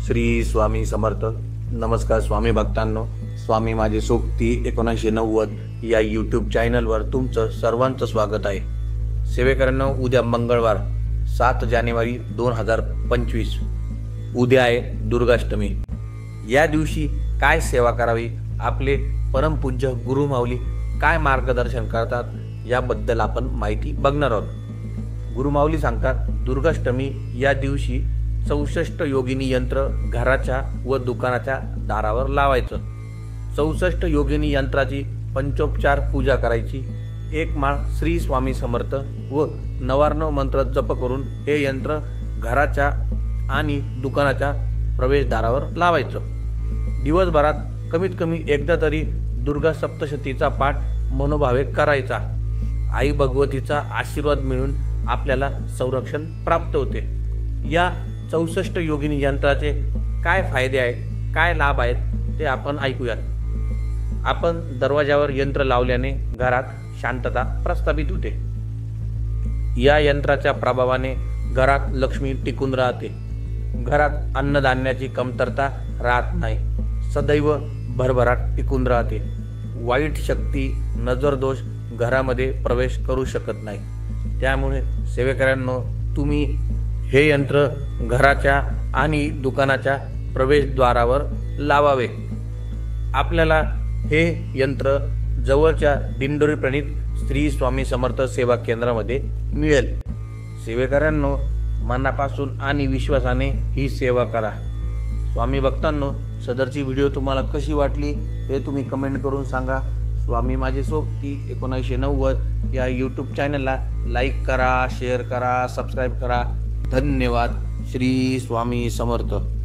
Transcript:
श्री स्वामी समर्थ. नमस्कार स्वामी भक्तांनो. स्वामी माझे सोबती 1990 या यूट्यूब चॅनलवर तुमचं सर्वांचं स्वागत आहे. सेवेकरांनो, उद्या मंगळवार 7 जानेवारी 2025 उद्या आहे दुर्गाष्टमी. या दिवशी काय सेवा करावी, आपले परमपूज्य गुरुमाऊली काय मार्गदर्शन करतात याबद्दल आपण माहिती बघणार आहोत. गुरुमाऊली सांगतात, दुर्गाष्टमी या दिवशी 64 योगिनी यंत्र घराच्या व दुकानाच्या दारावर लावायचं. 64 योगिनी यंत्राची पंचोपचार पूजा करायची. एक माळ श्री स्वामी समर्थ व 99 मंत्र जप करून हे यंत्र घराच्या आणि दुकानाच्या प्रवेशद्वारावर लावायचं. दिवसभरात कमीत कमी एकदा तरी दुर्गा सप्तशतीचा पाठ मनोभावे करायचा. आई भगवतीचा आशीर्वाद मिळून आपल्याला संरक्षण प्राप्त होते. या 64 योगिनी यंत्राचे काय फायदे आहेत, काय लाभ आहेत ते आपण ऐकूयात. आपण दरवाजावर यंत्र लावल्याने घरात शांतता प्रस्थापित होते. या यंत्राच्या प्रभावाने घरात लक्ष्मी टिकून राहते. घरात अन्नधान्याची कमतरता राहत नाही. सदैव भरभराट टिकून राहते. वाईट शक्ती, नजरदोष घरामध्ये प्रवेश करू शकत नाही. त्यामुळे सेवेकरांनो, तुम्ही हे यंत्र घराच्या आणि दुकानाच्या प्रवेशद्वारावर लावावे. आपल्याला हे यंत्र जवळच्या दिंडोरी प्रणित श्री स्वामी समर्थ सेवा केंद्रामध्ये मिळेल. सेवेकरांनो, मनापासून आणि विश्वासाने ही सेवा करा. स्वामी भक्तांनो, सदरची व्हिडिओ तुम्हाला कशी वाटली हे तुम्ही कमेंट करून सांगा. स्वामी माझे सोबती 1990 या यूट्यूब चॅनलला लाईक करा, शेअर करा, सबस्क्राईब करा. धन्यवाद. श्री स्वामी समर्थ.